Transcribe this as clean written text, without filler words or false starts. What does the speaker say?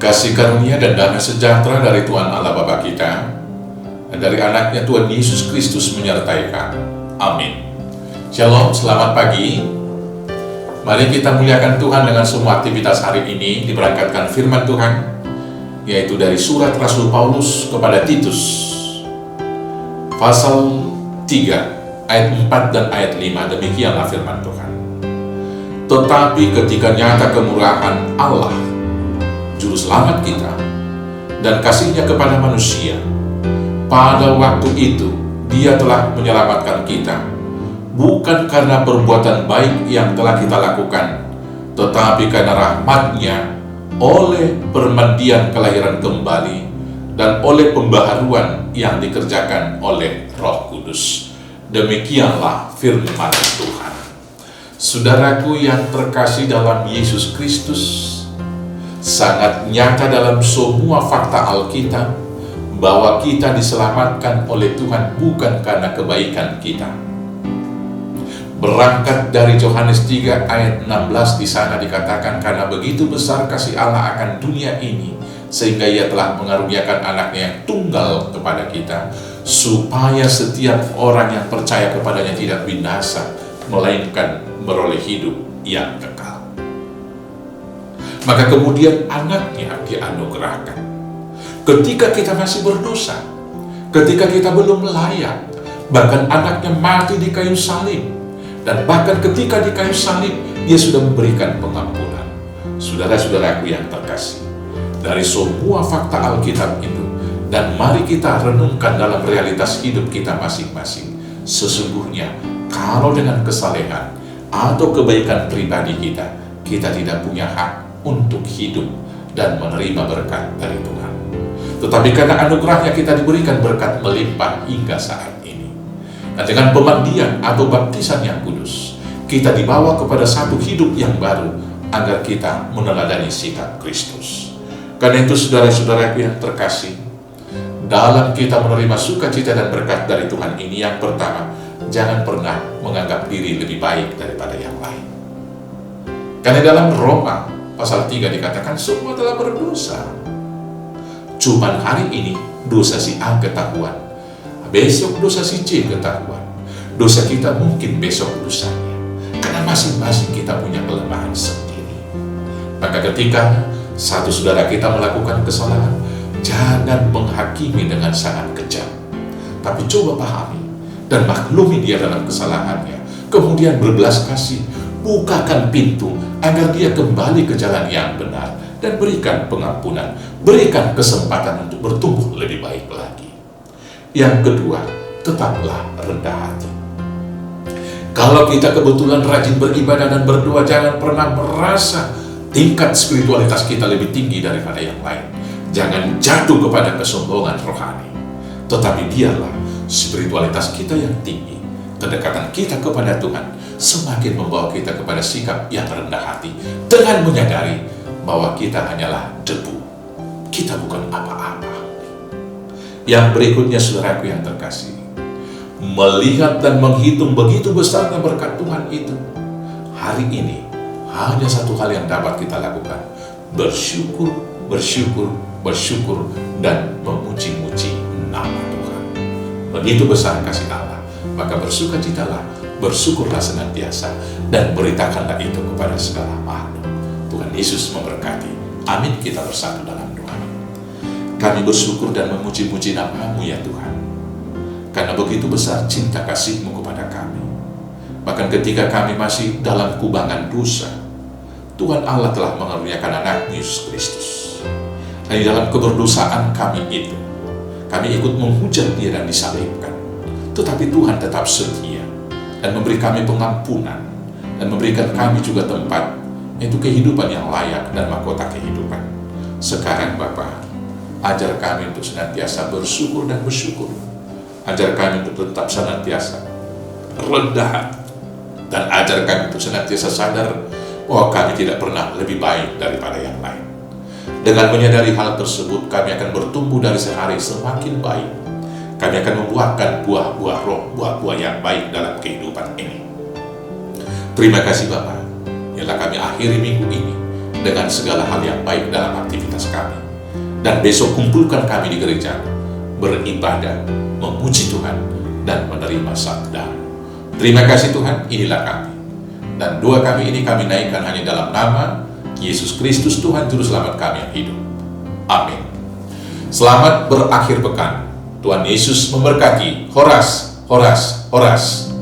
Kasih karunia dan damai sejahtera dari Tuhan Allah Bapa kita dan dari anaknya Tuhan Yesus Kristus menyertai kami. Amin. Shalom, selamat pagi. Mari kita muliakan Tuhan dengan semua aktivitas hari ini. Diberangkatkan firman Tuhan, yaitu dari surat Rasul Paulus kepada Titus, pasal 3, ayat 4 dan ayat 5. Demikianlah firman Tuhan. Tetapi ketika nyata kemurahan Allah, Juru Selamat kita, dan kasih-Nya kepada manusia, pada waktu itu Dia telah menyelamatkan kita, bukan karena perbuatan baik yang telah kita lakukan, tetapi karena rahmat-Nya oleh permandian kelahiran kembali dan oleh pembaharuan yang dikerjakan oleh Roh Kudus. Demikianlah firman Tuhan. Saudaraku yang terkasih dalam Yesus Kristus, sangat nyata dalam semua fakta Alkitab bahwa kita diselamatkan oleh Tuhan bukan karena kebaikan kita. Berangkat dari Yohanes 3 ayat 16, di sana dikatakan, karena begitu besar kasih Allah akan dunia ini, sehingga Ia telah mengaruniakan anaknya yang tunggal kepada kita, supaya setiap orang yang percaya kepadanya tidak binasa, melainkan beroleh hidup yang kekal. Maka kemudian anaknya dianugerahkan. Ketika kita masih berdosa, ketika kita belum layak, bahkan anaknya mati di kayu salib, dan bahkan ketika di kayu salib, Dia sudah memberikan pengampunan. Saudara-saudaraku yang terkasih, dari semua fakta Alkitab itu, dan mari kita renungkan dalam realitas hidup kita masing-masing. Sesungguhnya, kalau dengan kesalehan atau kebaikan pribadi kita tidak punya hak untuk hidup dan menerima berkat dari Tuhan. Tetapi karena anugerahnya kita diberikan berkat melimpah hingga saat ini. Nah, dengan pemandian atau baptisan yang kudus, kita dibawa kepada satu hidup yang baru agar kita meneladani sikap Kristus. Karena itu saudara-saudaraku yang terkasih, dalam kita menerima sukacita dan berkat dari Tuhan ini, yang pertama, jangan pernah menganggap diri lebih baik daripada yang lain. Karena dalam Roma pasal 3 dikatakan semua telah berdosa. Cuman hari ini dosa si A ketahuan, besok dosa si C ketahuan. Dosa kita mungkin besok dosanya, karena masing-masing kita punya kelemahan sendiri. Maka ketika satu saudara kita melakukan kesalahan, jangan menghakimi dengan sangat kejam, tapi coba pahami dan maklumi dia dalam kesalahannya. Kemudian berbelas kasih, bukakan pintu agar dia kembali ke jalan yang benar, dan berikan pengampunan, berikan kesempatan untuk bertumbuh lebih baik lagi. Yang kedua, tetaplah rendah hati. Kalau kita kebetulan rajin beribadah dan berdoa, jangan pernah merasa tingkat spiritualitas kita lebih tinggi daripada yang lain. Jangan jatuh kepada kesombongan rohani, tetapi biarlah spiritualitas kita yang tinggi, kedekatan kita kepada Tuhan semakin membawa kita kepada sikap yang rendah hati, dengan menyadari bahwa kita hanyalah debu, kita bukan apa-apa. Yang berikutnya, saudaraku yang terkasih, melihat dan menghitung begitu besarnya berkat Tuhan itu, hari ini hanya satu hal yang dapat kita lakukan: bersyukur, bersyukur, bersyukur, dan memuji-muji nama Tuhan. Begitu besar kasih Allah, maka bersukacitalah, bersyukurlah senantiasa, dan beritakanlah itu kepada segala makhluk. Tuhan Yesus memberkati. Amin. Kita bersatu dalam doa. Kami bersyukur dan memuji-muji nama-Mu ya Tuhan, karena begitu besar cinta kasih-Mu kepada kami. Bahkan ketika kami masih dalam kubangan dosa, Tuhan Allah telah mengaruniakan anak Yesus Kristus. Dan di dalam keberdosaan kami itu, kami ikut menghujat Dia dan disalibkan. Tetapi Tuhan tetap setia dan memberi kami pengampunan, dan memberikan kami juga tempat, yaitu kehidupan yang layak dan mahkota kehidupan. Sekarang Bapa, ajar kami untuk senantiasa bersyukur dan bersyukur. Ajar kami untuk tetap senantiasa rendah hati, dan ajar kami untuk senantiasa sadar bahwa kami tidak pernah lebih baik daripada yang lain. Dengan menyadari hal tersebut, kami akan bertumbuh dari sehari semakin baik. Kami akan membuahkan buah-buah roh, buah-buah yang baik dalam kehidupan ini. Terima kasih Bapak. Biarlah kami akhiri minggu ini dengan segala hal yang baik dalam aktivitas kami. Dan besok kumpulkan kami di gereja, beribadah, memuji Tuhan, dan menerima sabda. Terima kasih Tuhan, inilah kami. Dan doa kami ini kami naikkan hanya dalam nama Yesus Kristus Tuhan Juru Selamat kami yang hidup. Amin. Selamat berakhir pekan. Tuhan Yesus memberkati. Horas, horas, horas.